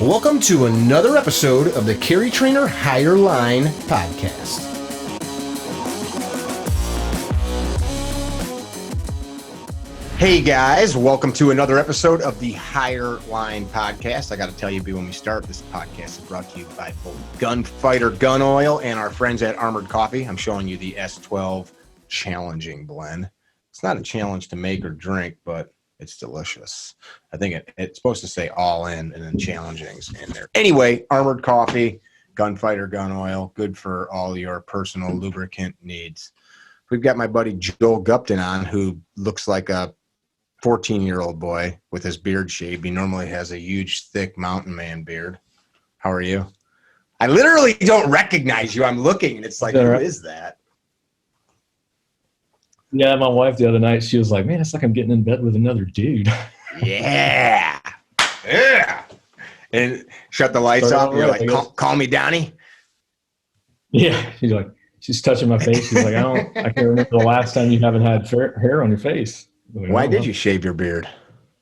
Welcome to another episode of the CarryTrainer Higher Line podcast. Hey guys, welcome to another episode of the Higher Line podcast. I got to tell you when we start, this podcast is brought to you by both Gunfighter Gun Oil and our friends at Armored Coffee. I'm showing you the S12 Challenging Blend. It's not a challenge to make or drink, but it's delicious. I think it's supposed to say all in and then challenging's in there. Anyway, Armored Coffee, Gunfighter Gun Oil, good for all your personal lubricant needs. We've got my buddy Joel Gupton on, who looks like a 14-year-old boy with his beard shaved. He normally has a huge, thick mountain man beard. How are you? I literally don't recognize you. I'm looking, and it's like, who is that? Yeah, my wife the other night, she was like, man, it's like I'm getting in bed with another dude. Yeah. Yeah. And shut the lights off. You're like, call me Donnie. Yeah. She's touching my face. She's like, I can't remember the last time you haven't had hair on your face. Like, why did you shave your beard?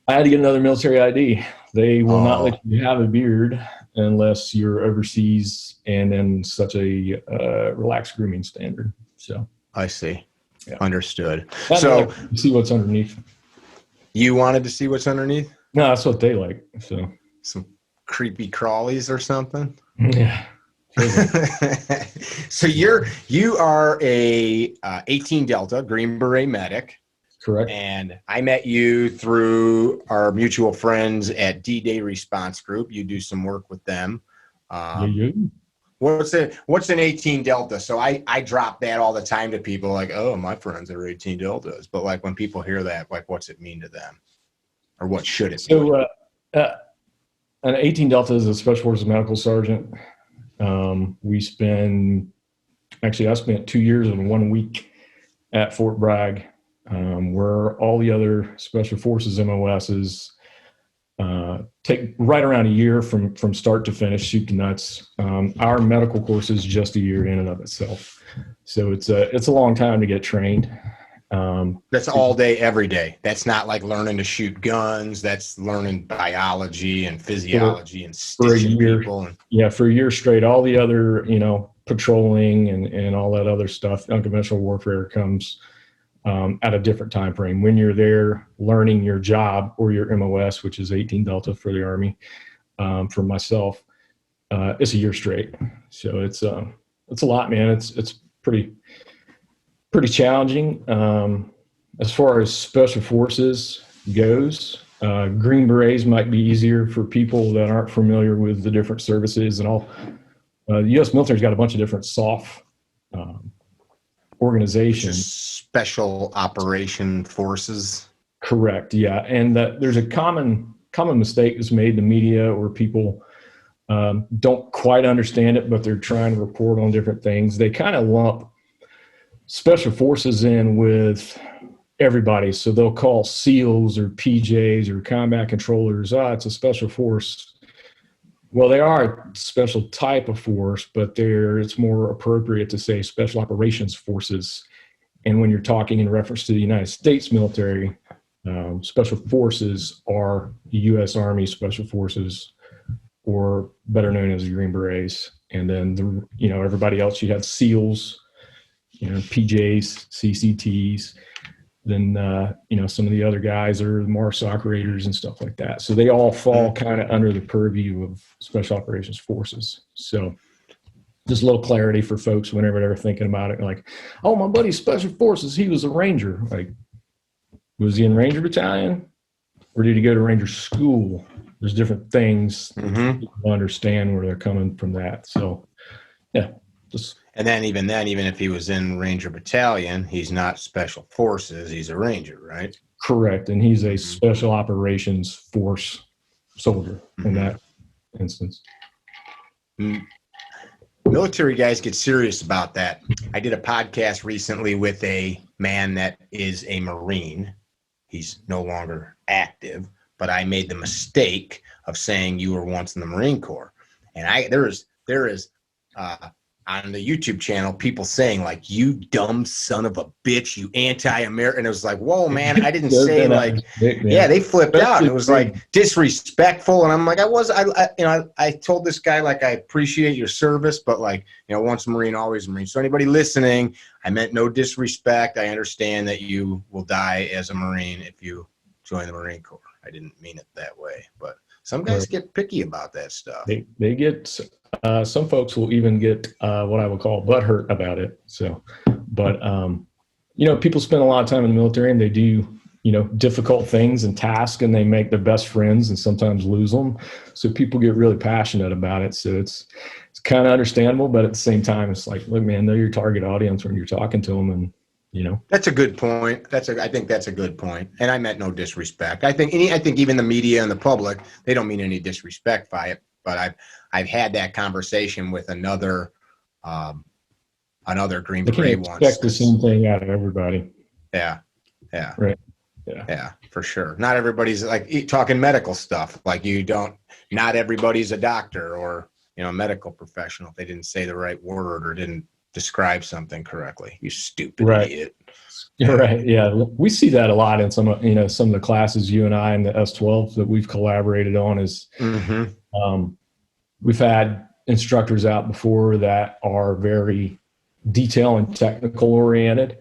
I had to get another military ID. They will not let you have a beard unless you're overseas and in such a relaxed grooming standard. So I see. Yeah. Understood. So see what's underneath. You wanted to see what's underneath? No, that's what they like. So some creepy crawlies or something. Yeah. So you are a 18 Delta Green Beret Medic. Correct. And I met you through our mutual friends at D-Dey Response Group. You do some work with them. What's an 18 Delta? So I drop that all the time to people, like, oh, my friends are 18 Deltas. But like when people hear that, like, what's it mean to them, or what should it mean? So an 18 Delta is a Special Forces medical sergeant. I spent 2 years and 1 week at Fort Bragg, where all the other Special Forces MOSs take right around a year from start to finish, soup to nuts. Our medical course is just a year in and of itself. So it's a long time to get trained. That's all day, every day. That's not like learning to shoot guns. That's learning biology and physiology and stitching people. For a year straight. All the other, patrolling and all that other stuff, unconventional warfare comes at a different time frame. When you're there learning your job or your MOS, which is 18 Delta for the Army, for myself, it's a year straight. So it's a lot, man. It's pretty challenging. As far as Special Forces goes, Green Berets might be easier for people that aren't familiar with the different services and all. The U.S. military's got a bunch of different SOF organizations. Special Operation Forces. Correct. Yeah. And there's a common mistake that's made in the media, or people don't quite understand it, but they're trying to report on different things. They kind of lump Special Forces in with everybody. So they'll call SEALs or PJs or combat controllers, it's a special force. Well, they are a special type of force, but it's more appropriate to say Special Operations Forces. And when you're talking in reference to the United States military, Special Forces are the U.S. Army Special Forces, or better known as the Green Berets. And then, everybody else, you have SEALs, PJs, CCTs. Then, some of the other guys are the MARS operators and stuff like that. So they all fall kind of under the purview of Special Operations Forces. So just a little clarity for folks whenever they're thinking about it. Like, oh, my buddy's Special Forces, he was a Ranger. Like, was he in Ranger Battalion? Or did he go to Ranger School? There's different things people understand where they're coming from that. So, yeah. And then even if he was in Ranger Battalion, he's not Special Forces, he's a Ranger, right? Correct. And he's a Special Operations Force soldier in that instance. Military guys get serious about that. I did a podcast recently with a man that is a Marine. He's no longer active, but I made the mistake of saying you were once in the Marine Corps. And on the YouTube channel, people saying like, "You dumb son of a bitch, you anti-American." It was like, whoa, man, I didn't say like, yeah, they flipped out. And it was like disrespectful. And I'm like, I told this guy, like, I appreciate your service, but like, once a Marine, always a Marine. So anybody listening, I meant no disrespect. I understand that you will die as a Marine if you join the Marine Corps. I didn't mean it that way, but some guys get picky about that stuff. They get, some folks will even get what I would call butthurt about it. So, but, people spend a lot of time in the military and they do, difficult things and tasks, and they make their best friends and sometimes lose them. So people get really passionate about it. So it's kind of understandable, but at the same time, it's like, look, man, they're your target audience when you're talking to them, and That's a good point. I think that's a good point. And I meant no disrespect. I think even the media and the public, they don't mean any disrespect by it. But I've had that conversation with another Green Beret once. Expect the same thing out of everybody. Yeah. Right. Yeah, for sure. Not everybody's like talking medical stuff. Like not everybody's a doctor or a medical professional if they didn't say the right word or didn't describe something correctly. You stupid idiot. You're right. Yeah, we see that a lot in some of the classes you and I and the S12 that we've collaborated on. Is we've had instructors out before that are very detail and technical oriented,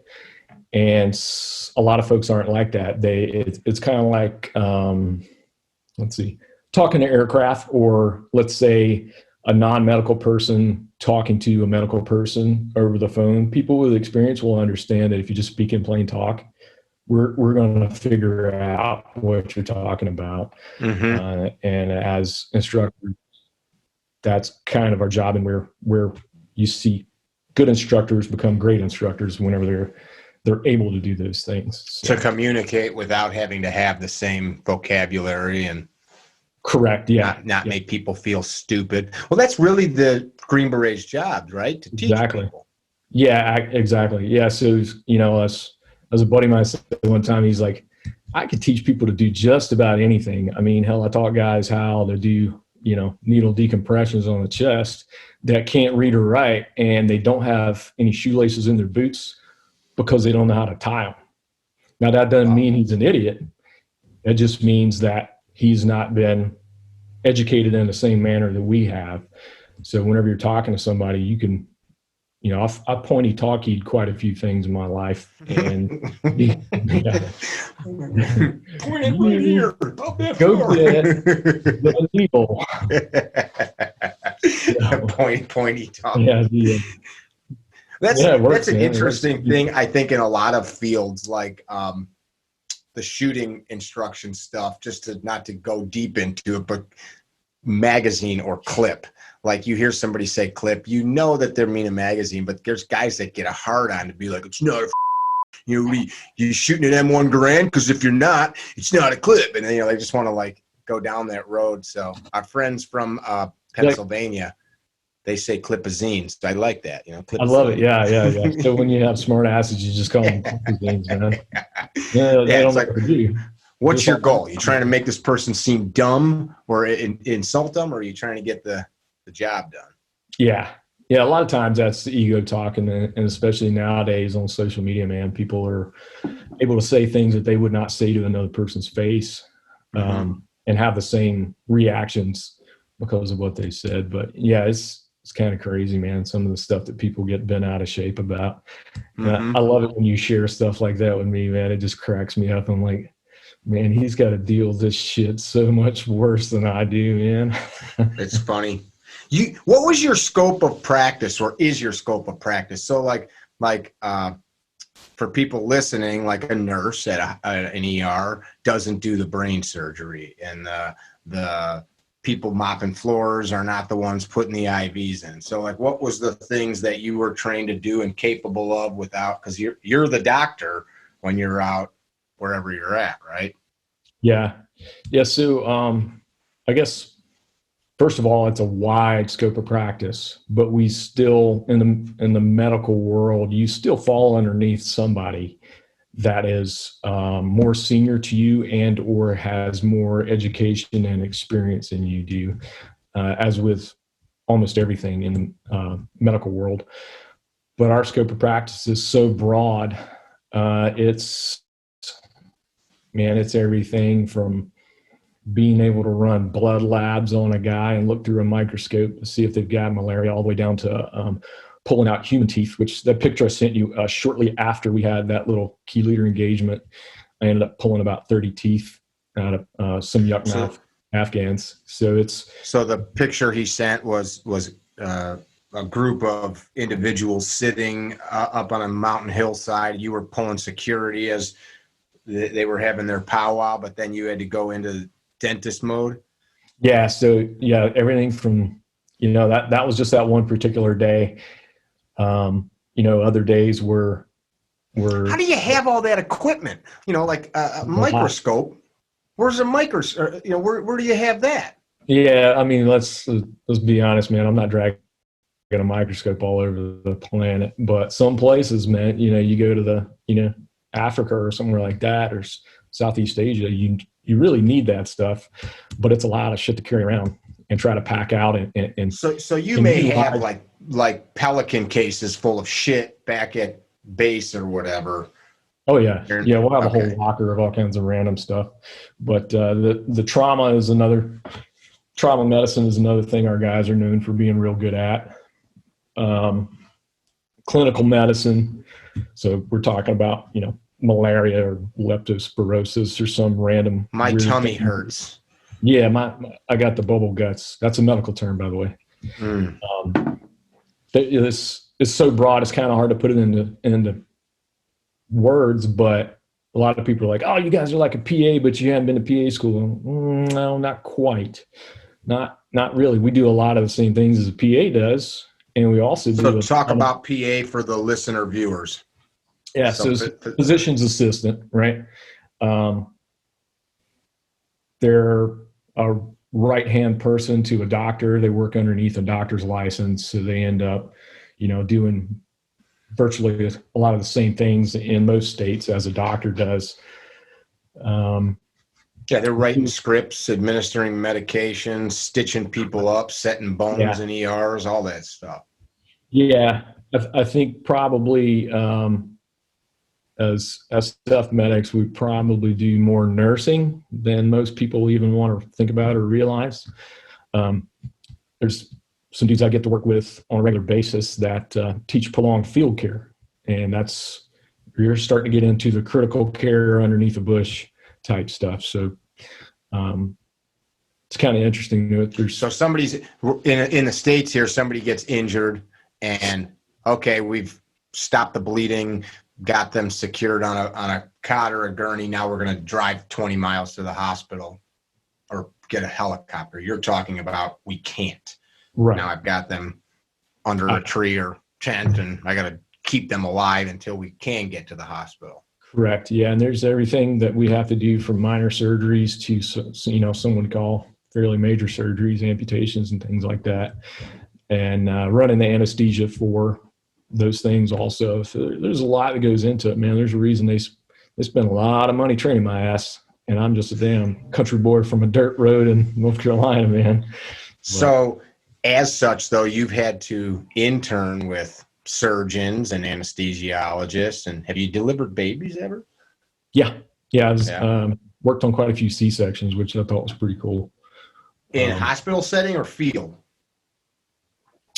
and a lot of folks aren't like that. It's kind of like talking to aircraft, or let's say a non-medical person talking to a medical person over the phone. People with experience will understand that if you just speak in plain talk, we're going to figure out what you're talking about. And as instructors, that's kind of our job, and where you see good instructors become great instructors whenever they're able to do those things. So. To communicate without having to have the same vocabulary and correct. Yeah. Not make people feel stupid. Well, that's really the Green Beret's job, right? To teach people. Yeah, exactly. Yeah. So, as a buddy of mine said one time, he's like, I could teach people to do just about anything. I mean, hell, I taught guys how to do, needle decompressions on the chest that can't read or write, and they don't have any shoelaces in their boots because they don't know how to tie them. Now, that doesn't mean he's an idiot. It just means that he's not been educated in the same manner that we have. So whenever you're talking to somebody, you can, I pointy talkied quite a few things in my life, and point it right here. Go get the needle. Pointy talk. Yeah. That's an interesting thing. I think in a lot of fields, like the shooting instruction stuff, just not to go deep into it, but magazine or clip. Like you hear somebody say clip, that they're meaning magazine, but there's guys that get a hard on to be like, it's not a you're shooting an M1 Garand, because if you're not, it's not a clip. And then, they just want to go down that road. So our friends from Pennsylvania, they say clipazines. I like that. I love it. Yeah. So when you have smart asses, you just call them clipazines, man. Yeah, they don't like to do. What's your goal? You trying to make this person seem dumb or insult them, or are you trying to get the job done? Yeah. A lot of times that's the ego talk, and especially nowadays on social media, man, people are able to say things that they would not say to another person's face, and have the same reactions because of what they said. But yeah, it's kind of crazy, man. Some of the stuff that people get bent out of shape about. I love it when you share stuff like that with me, man. It just cracks me up. I'm like, man, he's got to deal with this shit so much worse than I do, man. It's funny. What was your scope of practice, or is your scope of practice? So for people listening, like a nurse at an ER doesn't do the brain surgery, and the people mopping floors are not the ones putting the IVs in. So what was the things that you were trained to do and capable of without, because you're the doctor when you're out wherever you're at, right? Yeah. So I guess, first of all, it's a wide scope of practice, but we still, in the medical world, you still fall underneath somebody that is more senior to you and or has more education and experience than you do. As with almost everything in the medical world. But our scope of practice is so broad. It's everything from being able to run blood labs on a guy and look through a microscope to see if they've got malaria, all the way down to pulling out human teeth, which the picture I sent you shortly after we had that little key leader engagement, I ended up pulling about 30 teeth out of some yuck mouth Afghans. So the picture he sent was a group of individuals sitting up on a mountain hillside. You were pulling security as they were having their powwow, but then you had to go into dentist mode. Yeah. So yeah, everything from, that was just that one particular day. Other days were. How do you have all that equipment? Like a microscope. Where's a microscope? Where do you have that? Yeah. I mean, let's be honest, man. I'm not dragging a microscope all over the planet, but some places, man, you go to the, Africa or somewhere like that, or Southeast Asia, you really need that stuff, but it's a lot of shit to carry around and try to pack out. And so you may have like Pelican cases full of shit back at base or whatever. Oh yeah. Yeah. We'll have a whole locker of all kinds of random stuff, but the trauma medicine is another thing our guys are known for being real good at. Clinical medicine. So we're talking about, malaria or leptospirosis or some random. My tummy hurts. Yeah. I got the bubble guts. That's a medical term, by the way. It's so broad. It's kind of hard to put it into words, but a lot of people are like, oh, you guys are like a PA, but you haven't been to PA school. No, not quite. Not really. We do a lot of the same things as a PA does. And we also do talk about PA for the listener viewers. Yeah, so physician's assistant, right? They're a right-hand person to a doctor. They work underneath a doctor's license, so they end up, doing virtually a lot of the same things in most states as a doctor does. They're writing scripts, administering medications, stitching people up, setting bones in ERs, all that stuff. Yeah, I think probably as staff medics, we probably do more nursing than most people even want to think about or realize. There's some dudes I get to work with on a regular basis that teach prolonged field care, and you're starting to get into the critical care underneath a bush type stuff. So it's kind of interesting. So somebody's in the States here, somebody gets injured and we've stopped the bleeding, got them secured on a cot or a gurney. Now we're going to drive 20 miles to the hospital or get a helicopter. You're talking about we can't. Right. Now I've got them under a tree or tent and I got to keep them alive until we can get to the hospital. Correct. Yeah. And there's everything that we have to do from minor surgeries to, some would call fairly major surgeries, amputations and things like that. And running the anesthesia for those things also. So there's a lot that goes into it, man. There's a reason they spend a lot of money training my ass, and I'm just a damn country boy from a dirt road in North Carolina, man. So as such, though, you've had to intern with surgeons and anesthesiologists, and have you delivered babies ever? Yeah. I worked on quite a few C-sections, which I thought was pretty cool. In hospital setting or field?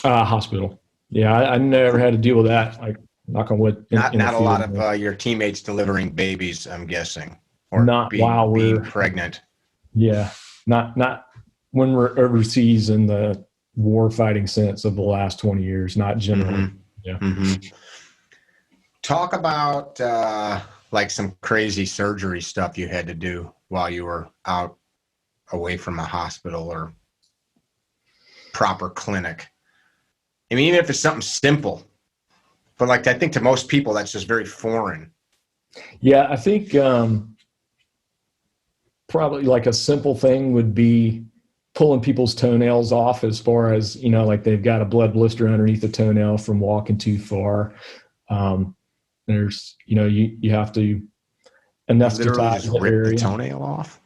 Hospital. Yeah, I never had to deal with that. Like, knock on wood. Not a lot of your teammates delivering babies, I'm guessing, or not while we're being pregnant. Yeah, not when we're overseas in the war fighting sense of the last 20 years. Not generally. Mm-hmm. Yeah. Mm-hmm. Talk about like some crazy surgery stuff you had to do while you were out away from a hospital or proper clinic. I mean, even if it's something simple, but like I think to most people that's just very foreign. Yeah, I think probably like a simple thing would be pulling people's toenails off, as far as, like they've got a blood blister underneath the toenail from walking too far. There's, you have to anesthetize literally just the rip area. the toenail off.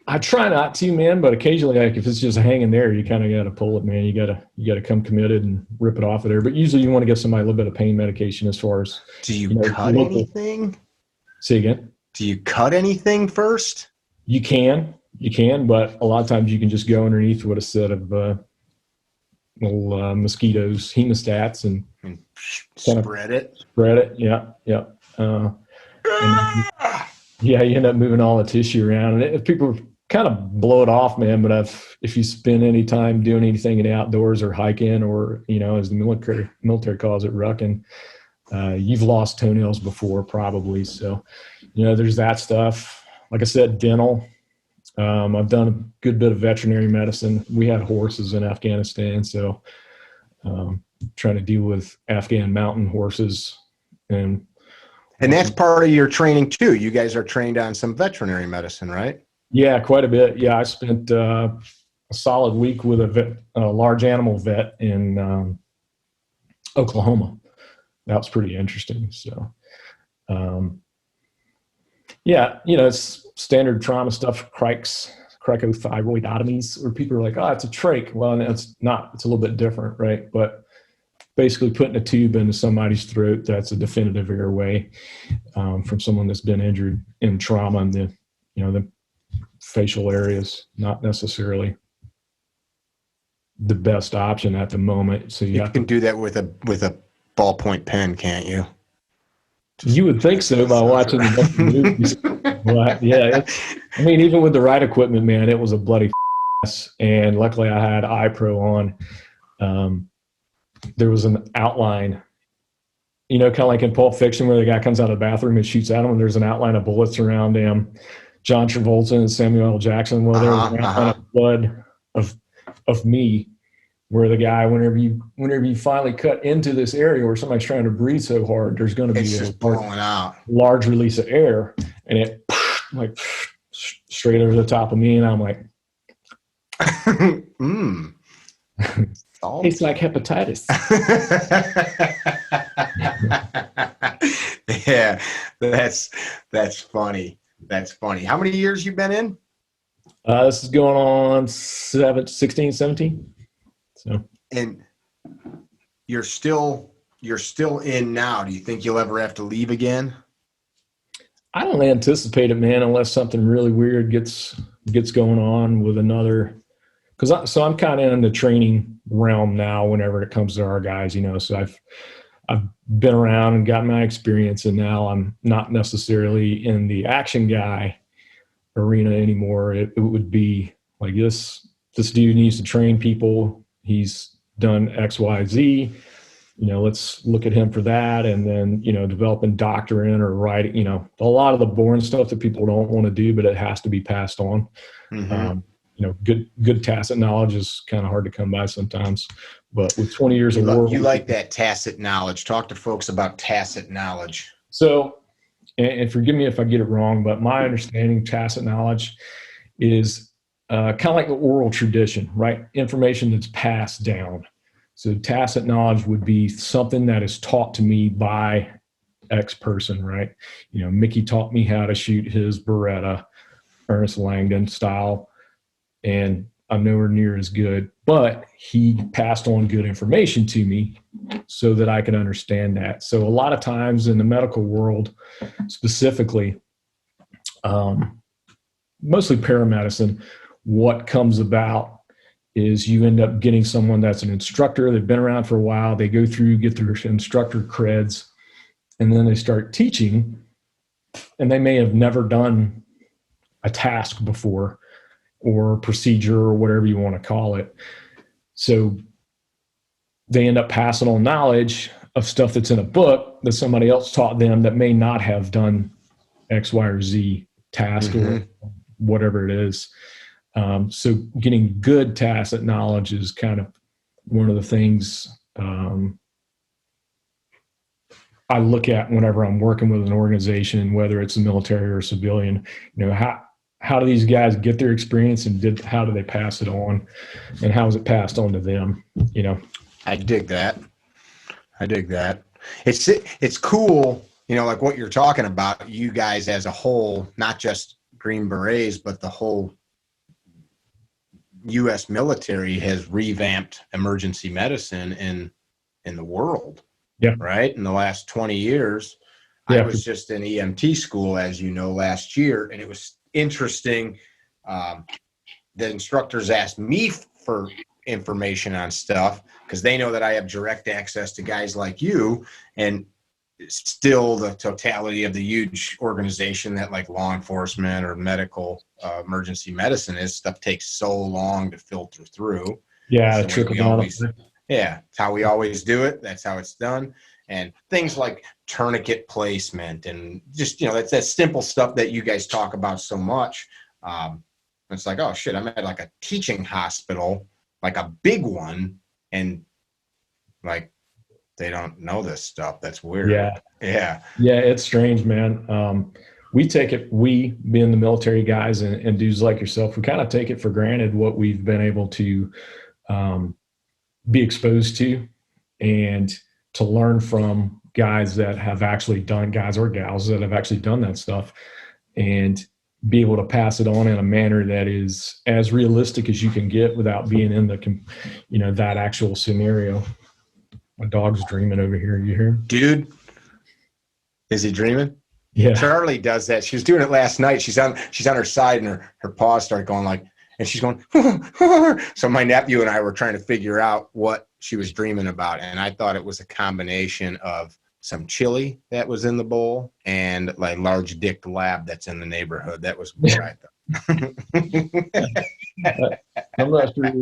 I try not to, man, but occasionally, like if it's just hanging there, you kind of got to pull it, man. You got to come committed and rip it off of there. But usually, you want to give somebody a little bit of pain medication as far as Do you cut local. anything? Say again. Do you cut anything first? You can, but a lot of times you can just go underneath with a set of little mosquitoes, hemostats, and spread it. Spread it. Yeah, yeah. Yeah, you end up moving all the tissue around, and if people kind of blow it off, man. But if you spend any time doing anything in the outdoors or hiking, or as the military calls it, rucking, you've lost toenails before, probably. So, there's that stuff. Like I said, dental. I've done a good bit of veterinary medicine. We had horses in Afghanistan, so trying to deal with Afghan mountain horses. And that's part of your training too. You guys are trained on some veterinary medicine, right? Yeah, quite a bit. Yeah, I spent a solid week with a large animal vet in Oklahoma. That was pretty interesting. So, yeah, it's standard trauma stuff, cricothyroidotomies, where people are like, oh, it's a trach. Well, it's not. It's a little bit different, right? But basically putting a tube into somebody's throat, that's a definitive airway from someone that's been injured in trauma, and the facial areas, not necessarily the best option at the moment. So you can do that with a ballpoint pen, can't you? You would think so by watching the movies. But yeah, even with the right equipment, man, it was a bloody mess. And luckily I had iPro on. There was an outline, kind of like in Pulp Fiction where the guy comes out of the bathroom and shoots at him, and there's an outline of bullets around him. John Travolta and Samuel L. Jackson, well, there was an outline of blood of me, where the guy, whenever you finally cut into this area where somebody's trying to breathe so hard, there's going to be a large release of air, and it like straight over the top of me, and I'm like, It's like hepatitis. Yeah, that's funny. That's funny. How many years you been in? This is going on 16, 17. So, and you're still in now. Do you think you'll ever have to leave again? I don't anticipate it, man, unless something really weird gets going on with another. So I'm kind of in the training realm now. Whenever it comes to our guys, so I've been around and got my experience, and now I'm not necessarily in the action guy arena anymore. It would be like this dude needs to train people. He's done X, Y, Z. Let's look at him for that. And then, developing doctrine or writing, a lot of the boring stuff that people don't want to do, but it has to be passed on. Mm-hmm. Good tacit knowledge is kind of hard to come by sometimes, but with 20 years of war. You like that tacit knowledge. Talk to folks about tacit knowledge. So, and forgive me if I get it wrong, but my understanding of tacit knowledge is kind of like the oral tradition, right? Information that's passed down. So tacit knowledge would be something that is taught to me by X person, right? Mickey taught me how to shoot his Beretta, Ernest Langdon style, and I'm nowhere near as good, but he passed on good information to me so that I could understand that. So a lot of times in the medical world, specifically, mostly paramedicine, what comes about is you end up getting someone that's an instructor. They've been around for a while. They go through, get their instructor creds, and then they start teaching, and they may have never done a task before or procedure or whatever you want to call it. So they end up passing on knowledge of stuff that's in a book that somebody else taught them that may not have done X, Y, or Z task or whatever it is. So getting good tacit knowledge is kind of one of the things I look at whenever I'm working with an organization, whether it's a military or civilian. How do these guys get their experience, and how do they pass it on, and how is it passed on to them? I dig that. It's cool, like what you're talking about, you guys as a whole, not just Green Berets, but the whole U.S. military has revamped emergency medicine in the world. Yeah. Right. In the last 20 years, Yeah. I was just in EMT school, as you know, last year, and it was interesting. The instructors asked me for information on stuff because they know that I have direct access to guys like you, and still the totality of the huge organization that like law enforcement or medical emergency medicine is, stuff takes so long to filter through. Yeah. It's the way we always, yeah, it's how we always do it. That's how it's done. And things like tourniquet placement and just, that's that simple stuff that you guys talk about so much. It's like, oh shit, I'm at like a teaching hospital, like a big one, and like they don't know this stuff. That's weird. Yeah. Yeah. Yeah. It's strange, man. We take it, we being the military guys and dudes like yourself, we kind of take it for granted what we've been able to be exposed to and to learn from guys that have actually done, guys or gals that have actually done that stuff, and be able to pass it on in a manner that is as realistic as you can get without being in the, that actual scenario. My dog's dreaming over here. You hear him? Dude, is he dreaming? Yeah. Charlie does that. She was doing it last night. She's on her side and her paws start going like, and she's going, so my nephew and I were trying to figure out what she was dreaming about. And I thought it was a combination of some chili that was in the bowl and like large dick lab that's in the neighborhood. That was what I thought. I'm not sure,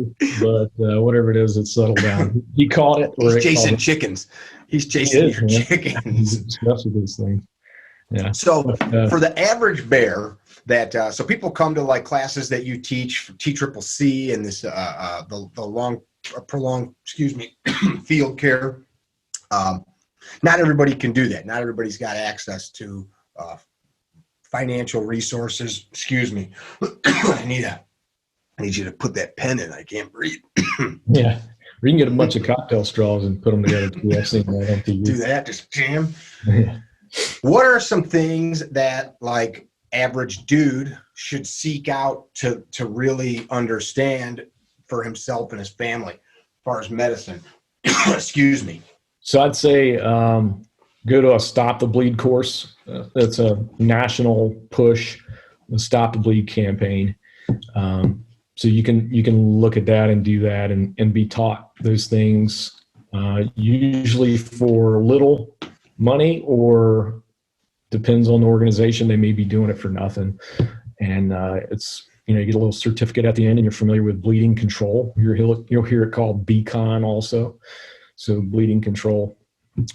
but whatever it is, it's settled down. He caught it. He's chasing chickens. He's chasing your chickens. He's messing with these things. Yeah. So for the average bear, that so people come to like classes that you teach for TCCC and this the long prolonged field care. Not everybody can do that. Not everybody's got access to financial resources. Excuse me. I need you to put that pen in. I can't breathe. Yeah. Or you can get a bunch of cocktail straws and put them together too. I've seen that on TV. Do that, just jam. What are some things that like average dude should seek out to really understand for himself and his family as far as medicine? Excuse me. So I'd say go to a Stop the Bleed course. That's a national push, the Stop the Bleed campaign. So you can look at that and do that and be taught those things, usually for little money, or depends on the organization. They may be doing it for nothing. And it's, you get a little certificate at the end and you're familiar with bleeding control. You'll hear it called BCON also. So bleeding control,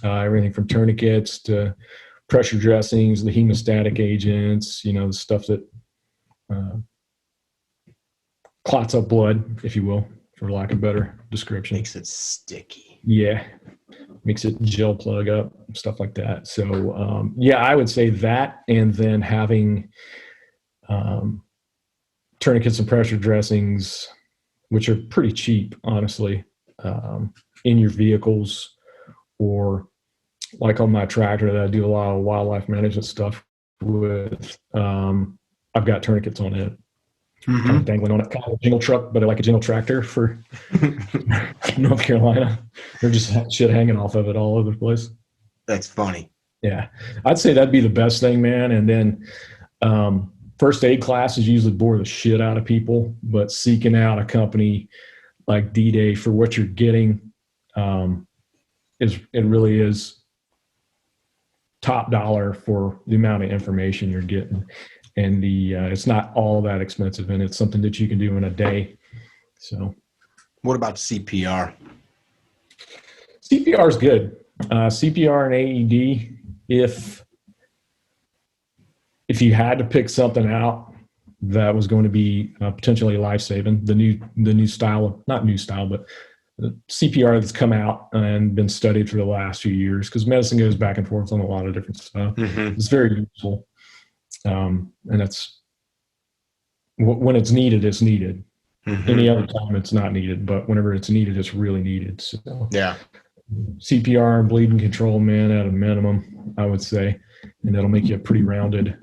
everything from tourniquets to pressure dressings, the hemostatic agents, the stuff that clots up blood, if you will, for lack of a better description. Makes it sticky. Yeah. Makes it gel plug up, stuff like that. So, I would say that, and then having tourniquets and pressure dressings, which are pretty cheap, honestly, in your vehicles, or like on my tractor that I do a lot of wildlife management stuff with, I've got tourniquets on it. Mm-hmm. Kind of dangling on it, kind of a jingle truck, but like a jingle tractor for North Carolina. They're just shit hanging off of it all over the place. That's funny. Yeah. I'd say that'd be the best thing, man. And then first aid classes usually bore the shit out of people, but seeking out a company like D-Dey for what you're getting it really is top dollar for the amount of information you're getting. And it's not all that expensive, and it's something that you can do in a day. So, what about CPR? CPR is good. CPR and AED, if you had to pick something out that was going to be potentially life-saving, the new style, not new style, but the CPR that's come out and been studied for the last few years, because medicine goes back and forth on a lot of different stuff. Mm-hmm. It's very useful. And that's when it's needed, it's needed. Mm-hmm. Any other time it's not needed, but whenever it's needed, it's really needed. So yeah, CPR and bleeding control, man, at a minimum, I would say, and that'll make you a pretty rounded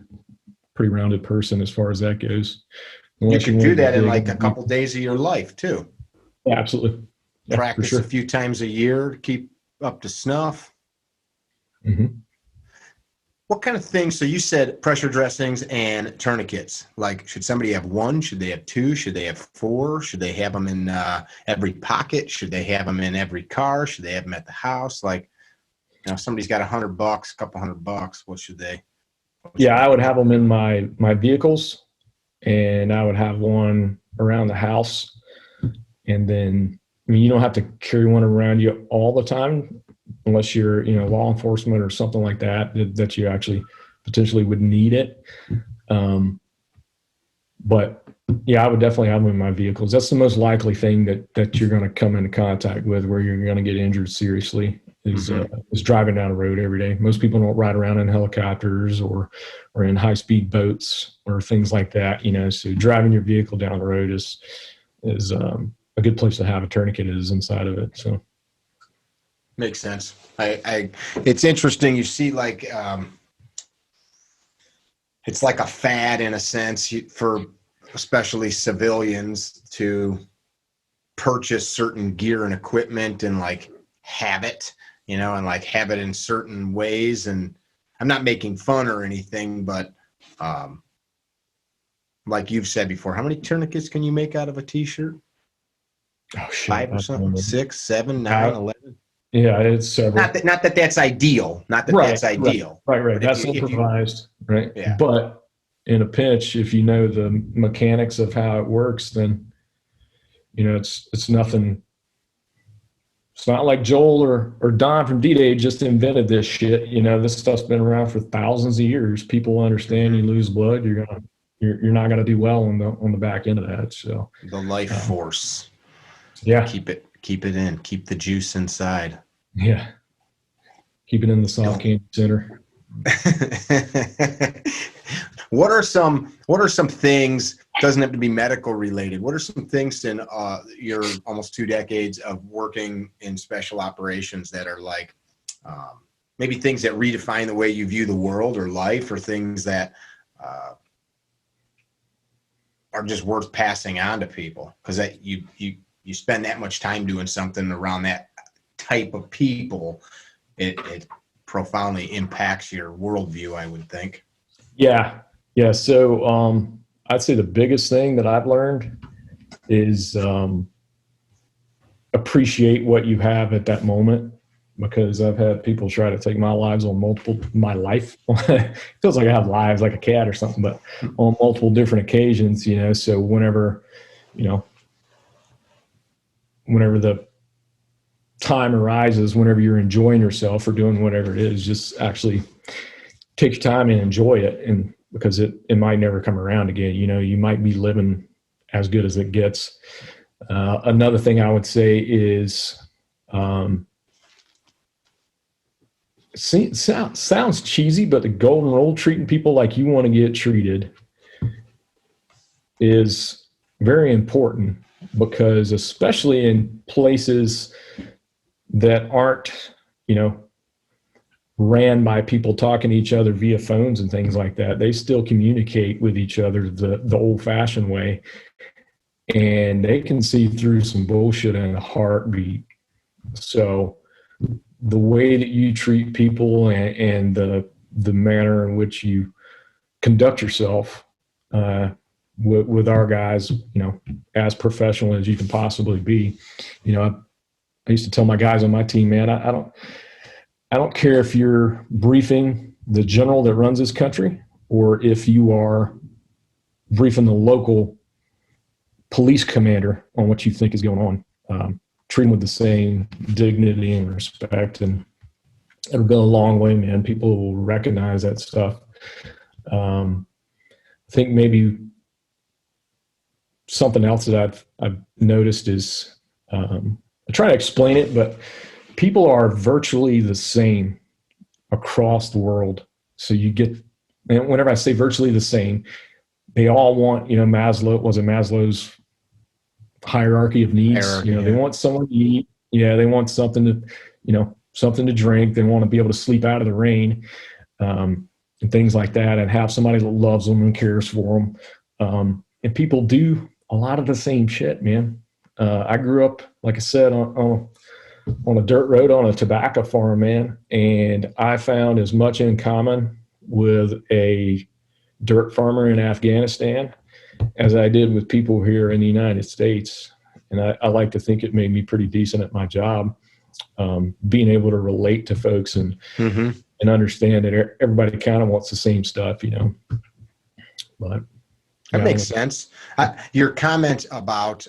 person as far as that goes. You Unless could want do to that in dig like a deep. couple days of your life too. Yeah, absolutely. Yeah, Practice for a sure. few times a year, keep up to snuff. Mm-hmm. What kind of things? So you said pressure dressings and tourniquets. Like, should somebody have one? Should they have two? Should they have four? Should they have them in every pocket? Should they have them in every car? Should they have them at the house? Like, if somebody's got $100, couple $100, what should they? Yeah, I would have them in my vehicles, and I would have one around the house. And then, I mean, you don't have to carry one around you all the time, unless you're, law enforcement or something like that you actually potentially would need it. But yeah, I would definitely have them in my vehicles. That's the most likely thing that you're going to come into contact with where you're going to get injured seriously is driving down the road every day. Most people don't ride around in helicopters or in high speed boats or things like that. So driving your vehicle down the road is a good place to have a tourniquet is inside of it. So. Makes sense. It's interesting. You see, like, it's like a fad in a sense for especially civilians to purchase certain gear and equipment and like have it, and like have it in certain ways. And I'm not making fun or anything, but like you've said before, how many tourniquets can you make out of a t-shirt? Oh, shit. 5 or something? 6, 7, 9, 11? Yeah, it's several. Not that that's ideal. Not that that's ideal. Right. That's improvised, right? Yeah. But in a pinch, if you know the mechanics of how it works, then it's nothing. It's not like Joel or Don from D-Dey just invented this shit. This stuff's been around for thousands of years. People understand you lose blood, you're not gonna do well on the back end of that. So the life force. Yeah. Keep it in. Keep the juice inside. Yeah. Keep it in the soft candy center. What are some things, doesn't have to be medical related, what are some things in your almost 2 decades of working in special operations that are like maybe things that redefine the way you view the world or life, or things that are just worth passing on to people because that you spend that much time doing something around that type of people, it profoundly impacts your worldview, I would think. Yeah. So I'd say the biggest thing that I've learned is appreciate what you have at that moment, because I've had people try to take my life. It feels like I have lives like a cat or something, but on multiple different occasions, so whenever the time arises, whenever you're enjoying yourself or doing whatever it is, just actually take your time and enjoy it. And because it might never come around again, you might be living as good as it gets. Another thing I would say is, sounds cheesy, but the golden rule, treating people like you want to get treated, is very important, because especially in places that aren't, ran by people talking to each other via phones and things like that, they still communicate with each other the old-fashioned way, and they can see through some bullshit in a heartbeat. So the way that you treat people and the manner in which you conduct yourself with our guys, as professional as you can possibly be. I used to tell my guys on my team, man, I don't care if you're briefing the general that runs this country or if you are briefing the local police commander on what you think is going on. Treat them with the same dignity and respect, and it'll go a long way, man. People will recognize that stuff. I think maybe something else that I've noticed is, I try to explain it, but people are virtually the same across the world. So and whenever I say virtually the same, they all want, Maslow's hierarchy of needs. They want someone to eat. Yeah, they want something to, something to drink. They want to be able to sleep out of the rain, and things like that, and have somebody that loves them and cares for them. and people do a lot of the same shit, man. I grew up, like I said, on a dirt road on a tobacco farm, man. And I found as much in common with a dirt farmer in Afghanistan as I did with people here in the United States. And I like to think it made me pretty decent at my job, being able to relate to folks and understand that everybody kind of wants the same stuff, But that makes sense. Your comment about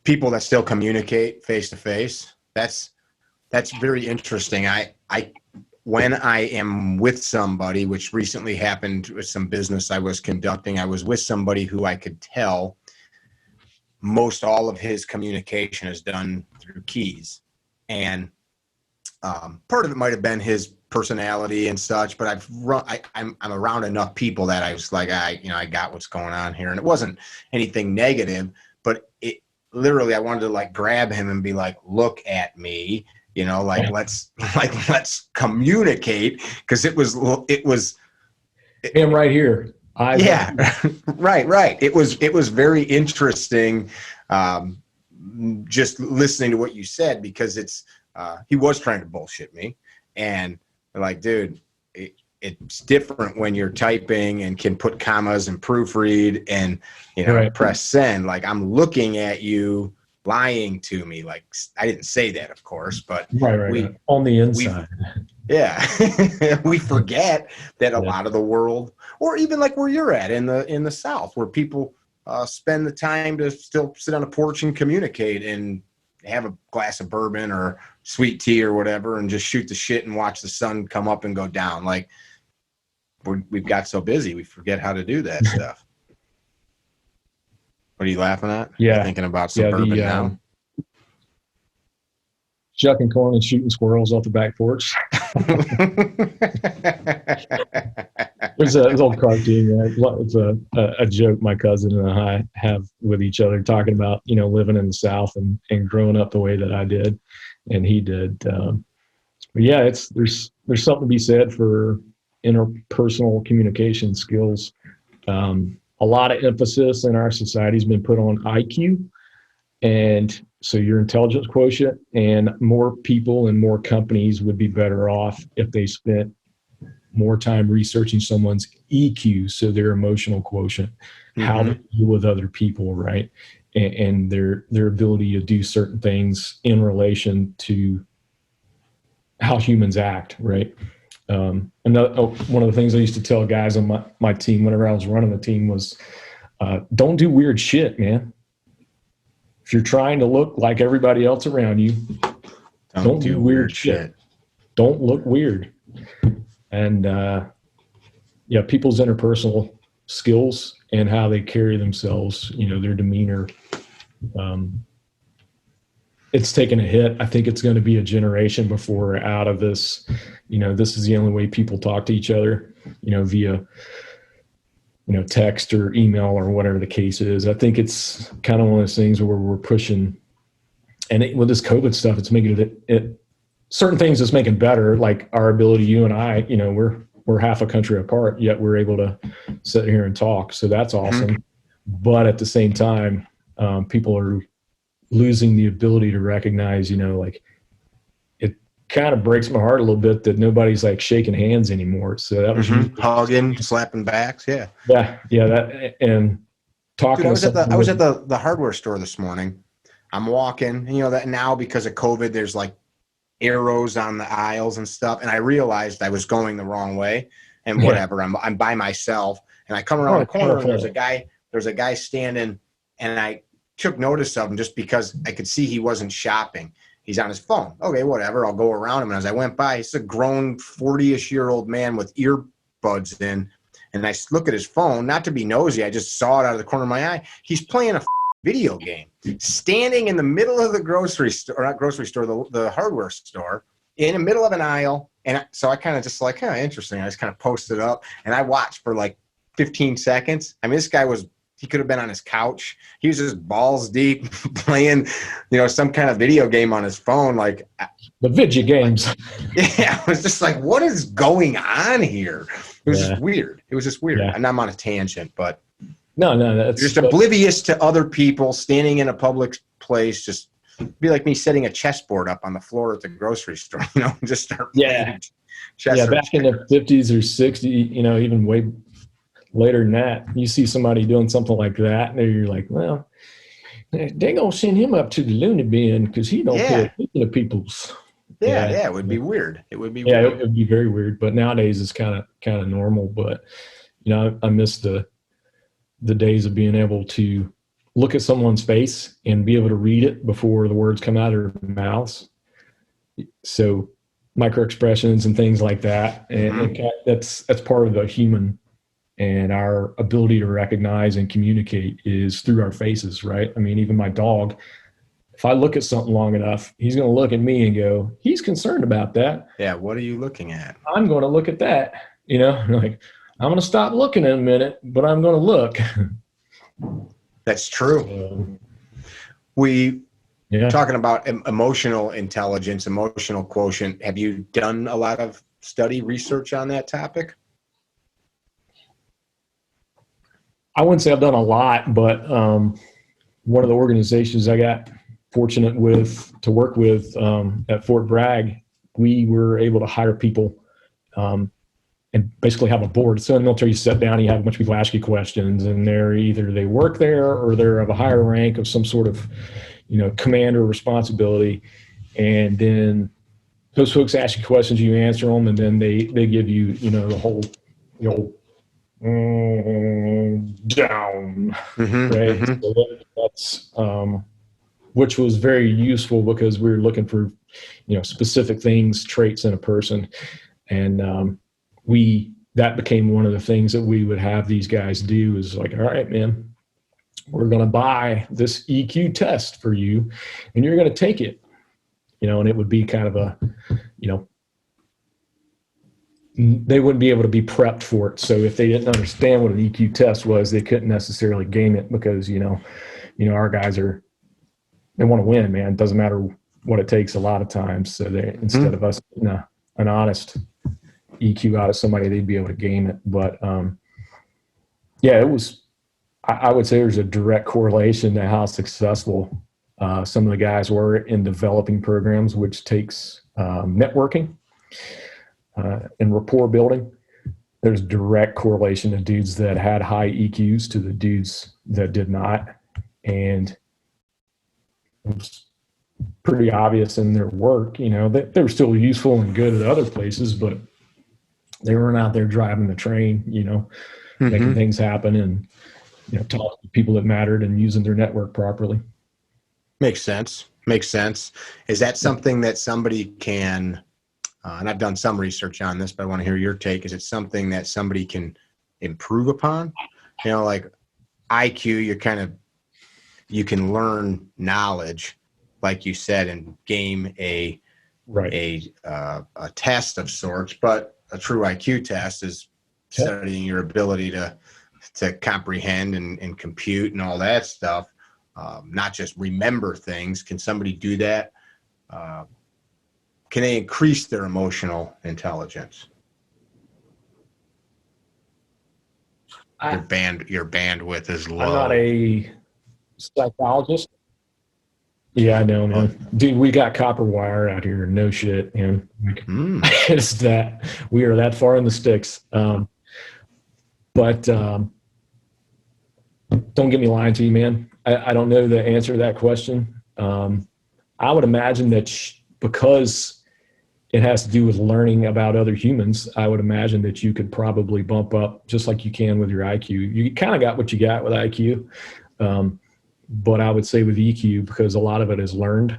people that still communicate face to face, that's very interesting. When I am with somebody, which recently happened with some business I was conducting, I was with somebody who I could tell most all of his communication is done through keys. And part of it might have been his personality and such, but I'm around enough people that I was like, I got what's going on here. And it wasn't anything negative, but it literally, I wanted to like grab him and be like, look at me, let's communicate. Cause it was him right here. Right. It was very interesting. Just listening to what you said, because he was trying to bullshit me, and like, dude, it's different when you're typing and can put commas and proofread and, press send. Like, I'm looking at you lying to me. Like, I didn't say that, of course, but right. On the inside. We forget that a lot of the world, or even like where you're at in the South, where people spend the time to still sit on a porch and communicate and have a glass of bourbon or sweet tea or whatever and just shoot the shit and watch the sun come up and go down. Like, we've got so busy, we forget how to do that stuff. What are you laughing at? Yeah. You're thinking about some bourbon now? Shucking corn and shooting squirrels off the back porch. There's an old cartoon. It's a joke my cousin and I have with each other, talking about, living in the South and growing up the way that I did and he did. But yeah, there's something to be said for interpersonal communication skills. A lot of emphasis in our society has been put on IQ. And so your intelligence quotient, and more people and more companies would be better off if they spent more time researching someone's EQ, so their emotional quotient, how to deal with other people, right? And their ability to do certain things in relation to how humans act, right? One of the things I used to tell guys on my team whenever I was running the team was, don't do weird shit, man. If you're trying to look like everybody else around you, don't do weird shit. Don't look weird. And people's interpersonal skills and how they carry themselves, their demeanor, it's taken a hit. I think it's going to be a generation before we're out of this. This is the only way people talk to each other, via text or email or whatever the case is. I think it's kind of one of those things where we're pushing, and with this COVID stuff, it's making it certain things it's making better, like our ability, you and I, we're half a country apart, yet we're able to sit here and talk. So that's awesome. But at the same time, people are losing the ability to recognize, like, it kind of breaks my heart a little bit that nobody's like shaking hands anymore. So that was hugging, slapping backs. Yeah. That, and talking. Dude, I was at the hardware store this morning. I'm walking, and that now because of COVID, there's like arrows on the aisles and stuff. And I realized I was going the wrong way, and whatever. I'm by myself, and I come around the corner, and there's a guy standing, and I took notice of him just because I could see he wasn't shopping. He's on his phone. Okay, whatever. I'll go around him. And as I went by, he's a grown 40-ish-year-old man with earbuds in. And I look at his phone, not to be nosy. I just saw it out of the corner of my eye. He's playing a video game, standing in the middle of the grocery store, or not grocery store, the hardware store, in the middle of an aisle. And so I kind of just like, interesting. I just kind of posted up, and I watched for like 15 seconds. I mean, this guy he could have been on his couch. He was just balls deep playing, some kind of video game on his phone. Like the video games. I was just like, what is going on here? It was just weird. It was just weird. Yeah. And I'm on a tangent, but No, You're just oblivious to other people standing in a public place. Just be like me setting a chessboard up on the floor at the grocery store, just start playing chess. Yeah, back in the 50s or 60s, even way later than that, you see somebody doing something like that, and you're like, well, they're going to send him up to the loony bin because he don't pay attention to people's. Yeah, it would be weird. It would be weird. It would be very weird. But nowadays it's kind of normal. But I miss the days of being able to look at someone's face and be able to read it before the words come out of their mouths. So micro expressions and things like that, and that's part of the human. And our ability to recognize and communicate is through our faces, right? I mean, even my dog, if I look at something long enough, he's going to look at me and go, he's concerned about that. Yeah, what are you looking at? I'm going to look at that. Like, I'm going to stop looking in a minute, but I'm going to look. That's true. Talking about emotional intelligence, emotional quotient. Have you done a lot of research on that topic? I wouldn't say I've done a lot, but one of the organizations I got fortunate to work with at Fort Bragg, we were able to hire people and basically have a board. So in the military, you sit down, you have a bunch of people ask you questions, and they work there or they're of a higher rank of some sort of, command or responsibility. And then those folks ask you questions, you answer them, and then they give you, the whole, down, right? So that's which was very useful because we were looking for, specific things, traits in a person, and that became one of the things that we would have these guys do is like, all right, man, we're going to buy this EQ test for you, and you're going to take it, and it would be kind of a, they wouldn't be able to be prepped for it. So if they didn't understand what an EQ test was, they couldn't necessarily game it because, our guys they want to win, man. It doesn't matter what it takes a lot of times. So instead of us getting an honest EQ out of somebody, they'd be able to game it. But it was, I would say there's a direct correlation to how successful some of the guys were in developing programs, which takes networking and rapport building. There's direct correlation to dudes that had high EQs to the dudes that did not. And it was pretty obvious in their work, that they were still useful and good at other places, but they weren't out there driving the train, making things happen and, talking to people that mattered and using their network properly. Makes sense. Is that something that somebody can, and I've done some research on this, but I want to hear your take. Is it something that somebody can improve upon? Like IQ, you can learn knowledge, like you said, and game a test of sorts, but a true IQ test is studying your ability to comprehend and compute and all that stuff, not just remember things. Can somebody do that? Can they increase their emotional intelligence? Your bandwidth is low. I'm not a psychologist. Yeah, I know, man. Dude, we got copper wire out here. No shit, man. It's that we are that far in the sticks. But don't get me lying to you, man. I don't know the answer to that question. I would imagine that because it has to do with learning about other humans, I would imagine that you could probably bump up just like you can with your IQ. You kind of got what you got with IQ. But I would say with EQ, because a lot of it is learned,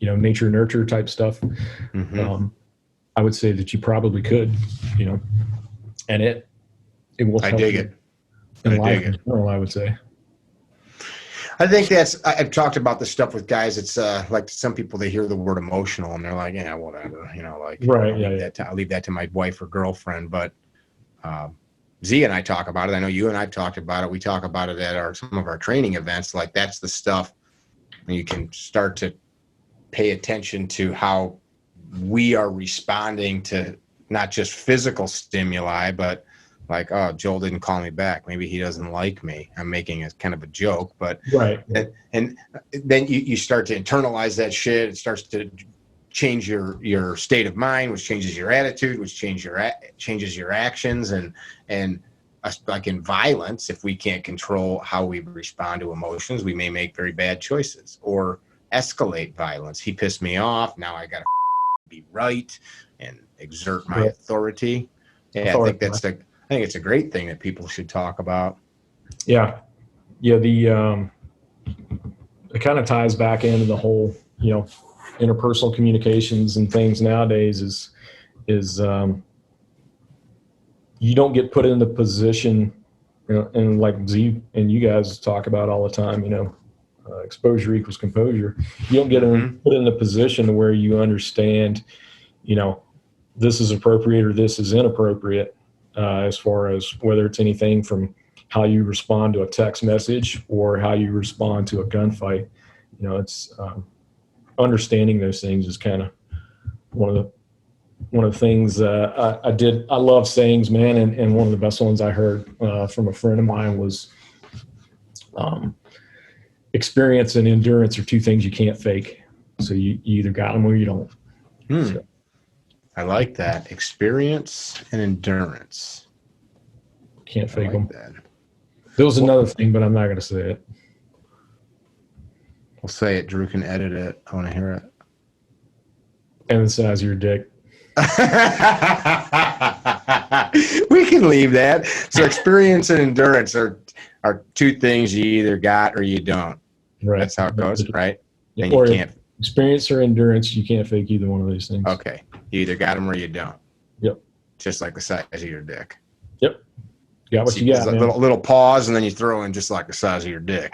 nature nurture type stuff. I would say that you probably could, and it will help. I dig it. In life in general, I would say. I think I've talked about this stuff with guys. It's like some people, they hear the word emotional and they're like, yeah, whatever, I'll leave that to my wife or girlfriend. But Z and I talk about it. I know you and I've talked about it. We talk about it at some of our training events. Like that's the stuff you can start to pay attention to how we are responding to not just physical stimuli, but Like, oh, Joel didn't call me back. Maybe he doesn't like me. I'm making a kind of a joke, but Right. and then you start to internalize that shit. It starts to change your state of mind, which changes your attitude, which changes your actions, and like in violence, if we can't control how we respond to emotions, we may make very bad choices or escalate violence. He pissed me off. Now I got to be right and exert my authority. Yeah, I think it's a great thing that people should talk about. Yeah. Yeah. It kind of ties back into the whole, interpersonal communications and things nowadays is you don't get put in the position, and like Z and you guys talk about all the time, exposure equals composure. You don't get put in the position where you understand, this is appropriate or this is inappropriate, as far as whether it's anything from how you respond to a text message or how you respond to a gunfight. It's understanding those things is kind of one of the things I did. I love sayings, man, and one of the best ones I heard from a friend of mine was experience and endurance are two things you can't fake. So you either got them or you don't. So. I like that. Experience and endurance. Can't fake them. There was another thing, but I'm not going to say it. We'll say it. Drew can edit it. I want to hear it. And the size of your dick. We can leave that. So experience and endurance are two things you either got or you don't. Right. That's how it goes, right? And or you can't. Experience or endurance, you can't fake either one of these things. Okay. You either got them or you don't. Yep. Just like the size of your dick. Yep. Got what you got. A little pause, and then you throw in just like the size of your dick.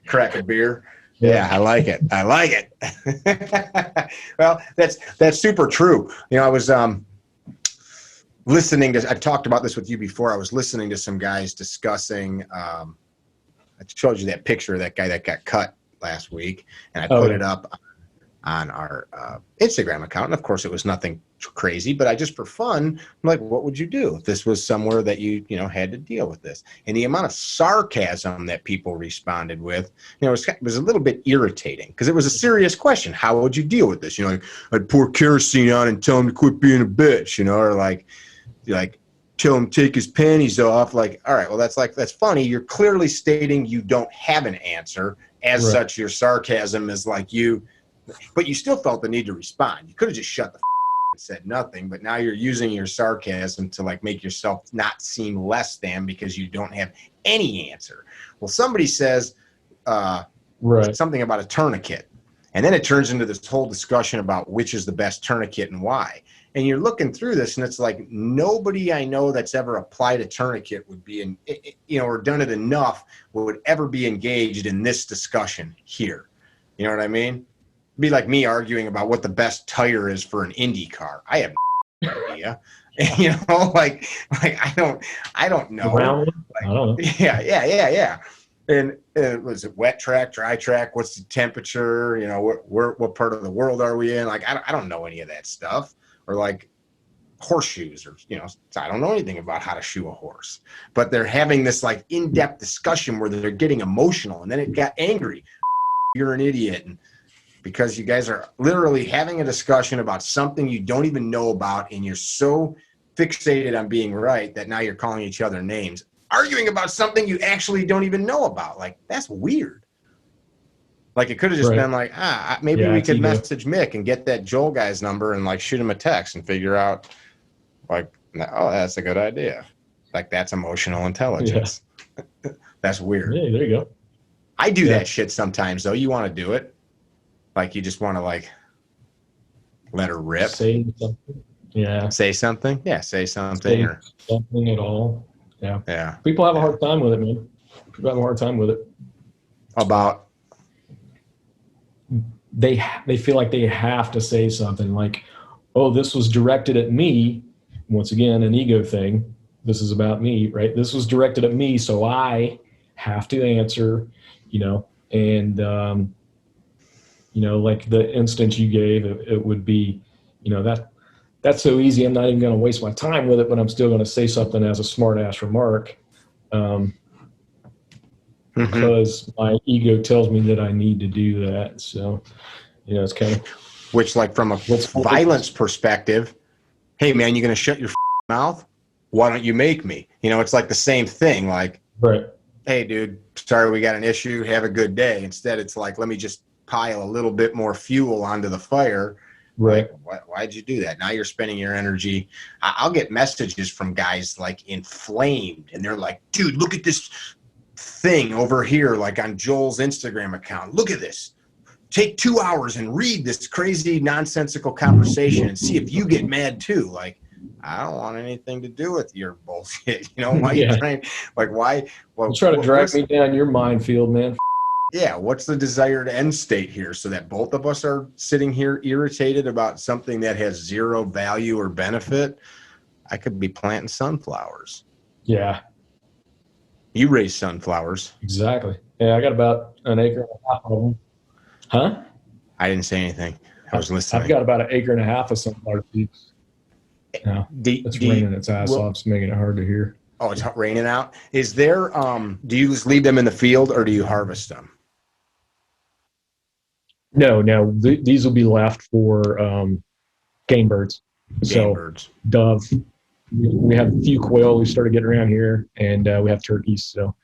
Crack a beer. Yeah, I like it. I like it. Well, that's super true. I was listening to. I've talked about this with you before. I was listening to some guys discussing. I showed you that picture of that guy that got cut last week, and I put it up on our Instagram account. And of course, it was nothing crazy, but I just for fun, I'm like, what would you do if this was somewhere that you had to deal with this? And the amount of sarcasm that people responded with, it was a little bit irritating because it was a serious question. How would you deal with this? Like, I'd pour kerosene on and tell him to quit being a bitch, or like tell him to take his panties off. Like, all right, well, that's funny. You're clearly stating you don't have an answer. As such, your sarcasm is like but you still felt the need to respond. You could have just shut the and said nothing, but now you're using your sarcasm to like make yourself not seem less than because you don't have any answer. Well, somebody says something about a tourniquet, and then it turns into this whole discussion about which is the best tourniquet and why. And you're looking through this, and it's like nobody I know that's ever applied a tourniquet would be or done it enough would ever be engaged in this discussion here. You know what I mean? It'd be like me arguing about what the best tire is for an Indy car. I have no idea. Like I don't know. Like, I don't know. Yeah. And was it wet track, dry track? What's the temperature? What part of the world are we in? Like, I don't know any of that stuff. Or like horseshoes, or I don't know anything about how to shoe a horse. But they're having this like in-depth discussion where they're getting emotional, and then it got angry. You're an idiot, and because you guys are literally having a discussion about something you don't even know about, and you're so fixated on being right that now you're calling each other names, arguing about something you actually don't even know about. Like, that's weird. Like, it could have just been like, maybe we could message Mick and get that Joel guy's number and like shoot him a text and figure out like, oh, that's a good idea. Like, that's emotional intelligence. Yeah. That's weird. Yeah, there you go. I do that shit sometimes though. You want to do it. Like, you just want to like let her rip. Say something. Yeah. Say something. Yeah. Say something. Say something at all. Yeah. Yeah. People have a hard time with it, man. People have a hard time with it. About. They feel like they have to say something like, oh, this was directed at me. Once again, an ego thing. This is about me, right? This was directed at me, so I have to answer, and, like the instance you gave, it would be, that's so easy. I'm not even going to waste my time with it, but I'm still going to say something as a smart ass remark. Because my ego tells me that I need to do that. So, it's kind of. Which, like, from a violence perspective, hey, man, you going to shut your mouth? Why don't you make me? It's like the same thing. Like, right. Hey, dude, sorry, we got an issue. Have a good day. Instead, it's like, let me just pile a little bit more fuel onto the fire. Right. Like, why'd you do that? Now you're spending your energy. I'll get messages from guys like inflamed, and they're like, dude, look at this thing over here, like on Joel's Instagram account. Look at this. Take 2 hours and read this crazy nonsensical conversation and see if you get mad too. Like, I don't want anything to do with your bullshit. Why you trying? Like, why? Well, try to drag me down your minefield, man. Yeah, what's the desired end state here, so that both of us are sitting here irritated about something that has zero value or benefit? I could be planting sunflowers. Yeah. You raise sunflowers. Exactly. Yeah, I got about an acre and a half of them. Huh? I didn't say anything. I was listening. I've got about an acre and a half of sunflower seeds. No, it's raining its ass off. It's making it hard to hear. Oh, it's raining out. Is there, do you just leave them in the field or do you harvest them? No, these will be left for game birds. Birds. Dove. We have a few quail we started getting around here, and we have turkeys. So,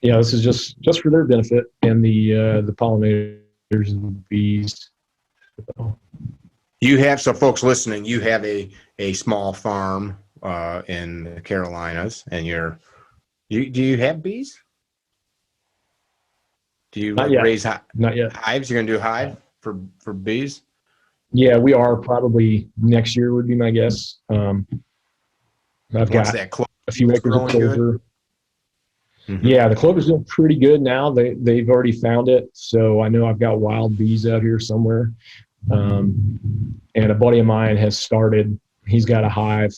this is just for their benefit and the pollinators and the bees. You have, so folks listening, you have a small farm in the Carolinas, and do you have bees? Do you raise Not yet. hives? You're gonna do a hive for bees? Yeah, we are probably next year would be my guess. I've got a few acres of clover. Mm-hmm. Yeah, the clover's doing pretty good now. They've already found it, so I know I've got wild bees out here somewhere. And a buddy of mine has started. He's got a hive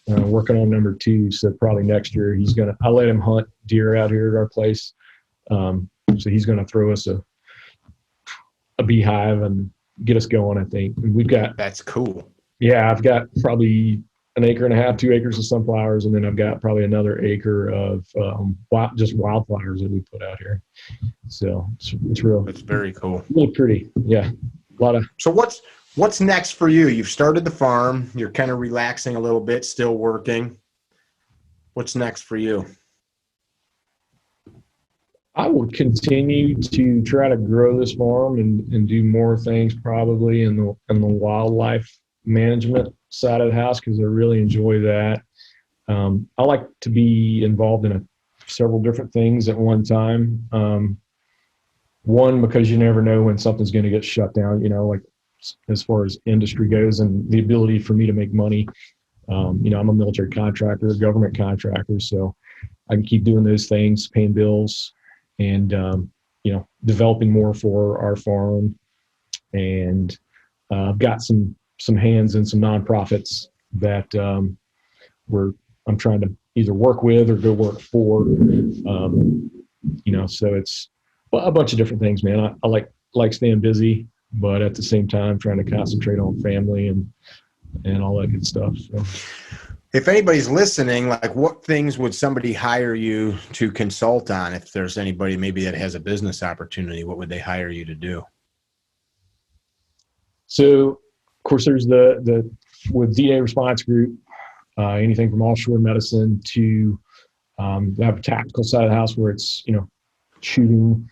working on number 2. So probably next year I'll let him hunt deer out here at our place. So he's going to throw us a beehive and get us going, I think. And that's cool. Yeah, I've got probably an acre and a half, 2 acres of sunflowers, and then I've got probably another acre of just wildflowers that we put out here. So it's real. It's very cool. Really pretty. Yeah. So what's next for you? You've started the farm. You're kind of relaxing a little bit, still working. What's next for you? I will continue to try to grow this farm and do more things probably in the wildlife management side of the house, because I really enjoy that. I like to be involved in several different things at one time. One, because you never know when something's going to get shut down, like as far as industry goes, and the ability for me to make money. I'm a military contractor, a government contractor, so I can keep doing those things, paying bills, and developing more for our farm. And I've got some hands in some nonprofits that I'm trying to either work with or go work for. So it's a bunch of different things, man. I like staying busy, but at the same time trying to concentrate on family and all that good stuff. So. If anybody's listening, like, what things would somebody hire you to consult on? If there's anybody maybe that has a business opportunity, what would they hire you to do? So, of course, there's with D-Dey Response Group, anything from offshore medicine to they have a tactical side of the house where it's, shooting.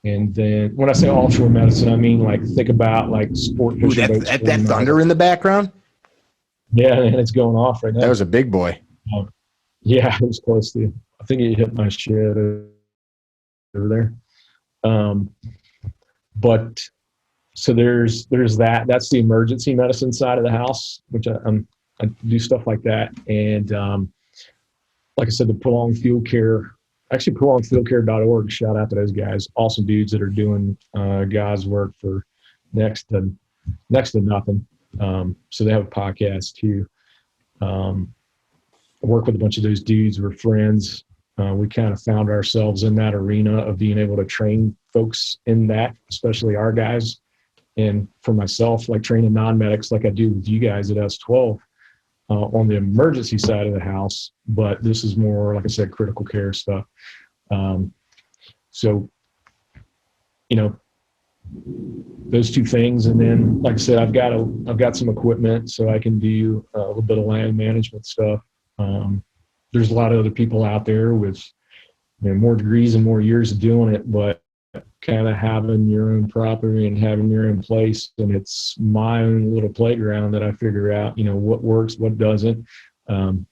And then when I say offshore medicine, I mean, like, think about like sport fishing boats. That thunder in the background? Yeah, and it's going off right now. That was a big boy. Yeah, it was close to. I think it hit my shed over there. But so there's that. That's the emergency medicine side of the house, which I do stuff like that. And like I said, the prolonged field care. Actually, prolongedfieldcare.org. Shout out to those guys. Awesome dudes that are doing God's work for next to nothing. So they have a podcast too. I work with a bunch of those dudes. We're friends. We kind of found ourselves in that arena of being able to train folks in that, especially our guys. And for myself, like training non-medics, like I do with you guys at S12, on the emergency side of the house, but this is more, like I said, critical care stuff. So, those two things. And then, like I said, I've got some equipment so I can do a little bit of land management stuff. There's a lot of other people out there with more degrees and more years of doing it, but kind of having your own property and having your own place. And it's my own little playground that I figure out, what works, what doesn't, and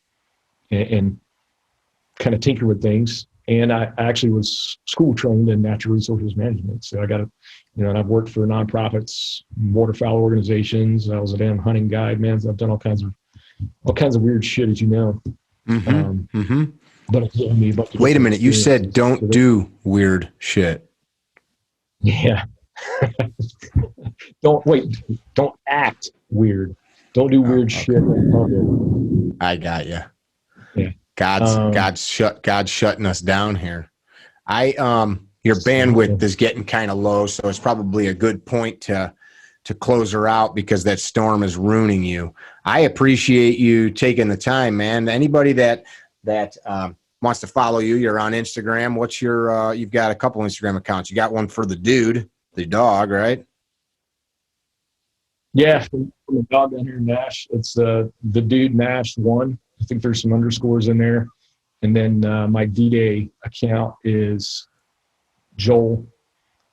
kind of tinker with things. And I actually was school trained in natural resources management. So I got and I've worked for nonprofits, waterfowl organizations. I was a damn hunting guide, man. So I've done all kinds of weird shit, as you know. But it's given me wait a minute, you said don't do weird shit. Yeah. Don't act weird. Don't do weird shit in public. I got you. Yeah. God's shutting us down here. Your bandwidth is getting kind of low, so it's probably a good point to close her out because that storm is ruining you. I appreciate you taking the time, man. Anybody that wants to follow you, you're on Instagram. What's your you've got a couple Instagram accounts. You got one for the dude, the dog, right? Yeah, from the dog down here in Nash. It's the dude Nash 1. I think there's some underscores in there. And then my D-Dey account is Joel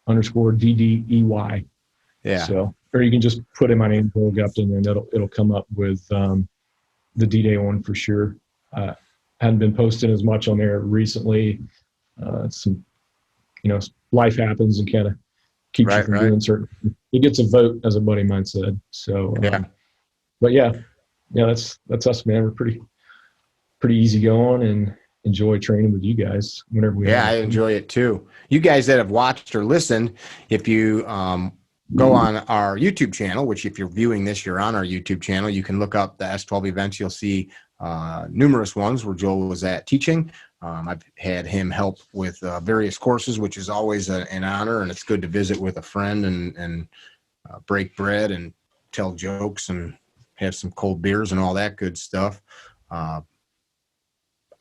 _DDEY. Yeah. So, or you can just put in my name, Joel Gupton, and it'll come up with the D-Dey one for sure. Hadn't been posting as much on there recently. Some, life happens and kind of keeps you from doing certain. It gets a vote, as a buddy of mine said. So, but yeah, that's us, man. We're pretty easy going and enjoy training with you guys whenever we. Yeah, I enjoy it too. You guys that have watched or listened, if you go on our YouTube channel, which if you're viewing this, you're on our YouTube channel, you can look up the S12 events. You'll see numerous ones where Joel was at teaching. I've had him help with various courses, which is always an honor, and it's good to visit with a friend and break bread and tell jokes and have some cold beers and all that good stuff.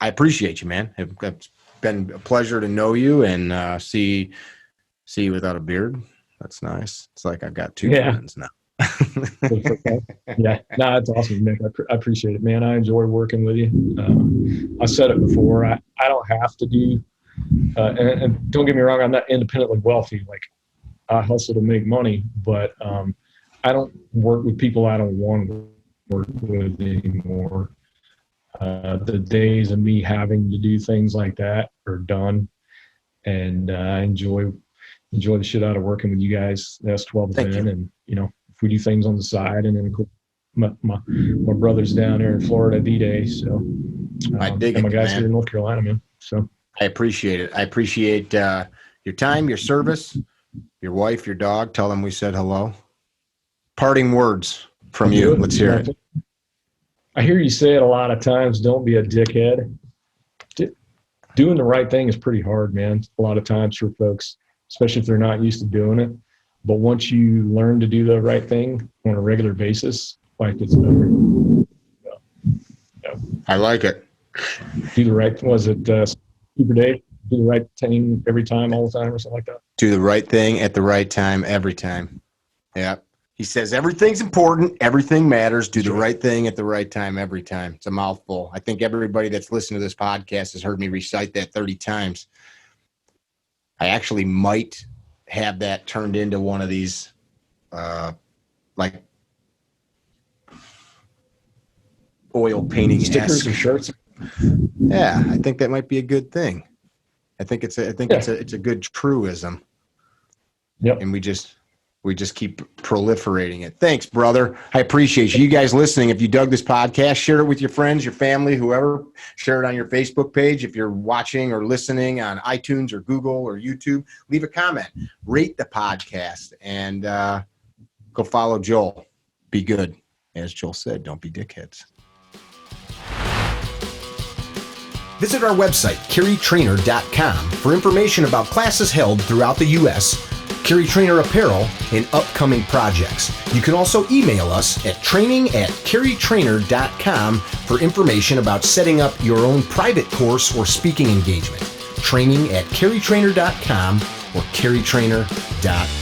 I appreciate you, man. It's been a pleasure to know you and see you without a beard. That's nice. It's like I've got two friends now. Yeah, no, it's awesome, Nick. I appreciate it, man. I enjoy working with you. I said it before. I don't have to do, and don't get me wrong, I'm not independently wealthy. Like, I hustle to make money, but I don't work with people I don't want to work with anymore. The days of me having to do things like that are done, and I enjoy the shit out of working with you guys. That's 12 event, and if we do things on the side, and then my brother's down there in Florida, D-Dey. So I dig it, my guys man. here in North Carolina, man. So I appreciate it. I appreciate your time, your service, your wife, your dog. Tell them we said hello. Parting words from you. Let's hear it. I hear you say it a lot of times. Don't be a dickhead. Doing the right thing is pretty hard, man. A lot of times for folks, especially if they're not used to doing it. But once you learn to do the right thing on a regular basis, life gets better. I like it. Do the right. Was it Super Day? Do the right thing every time, all the time, or something like that. Do the right thing at the right time, every time. Yeah. He says everything's important, everything matters. Do the right thing at the right time, every time. It's a mouthful. I think everybody that's listened to this podcast has heard me recite that 30 times. I actually might have that turned into one of these, like oil painting stickers or shirts. Yeah, I think that might be a good thing. I think it's a good truism. Yep. And we just keep proliferating it. Thanks, brother. I appreciate you. You guys listening, if you dug this podcast, share it with your friends, your family, whoever. Share it on your Facebook page. If you're watching or listening on iTunes or Google or YouTube, leave a comment. Rate the podcast. And go follow Joel. Be good. As Joel said, don't be dickheads. Visit our website, CarryTrainer.com, for information about classes held throughout the U.S., CarryTrainer apparel, and upcoming projects. You can also email us at training@CarryTrainer.com for information about setting up your own private course or speaking engagement. Training@CarryTrainer.com or CarryTrainer.com.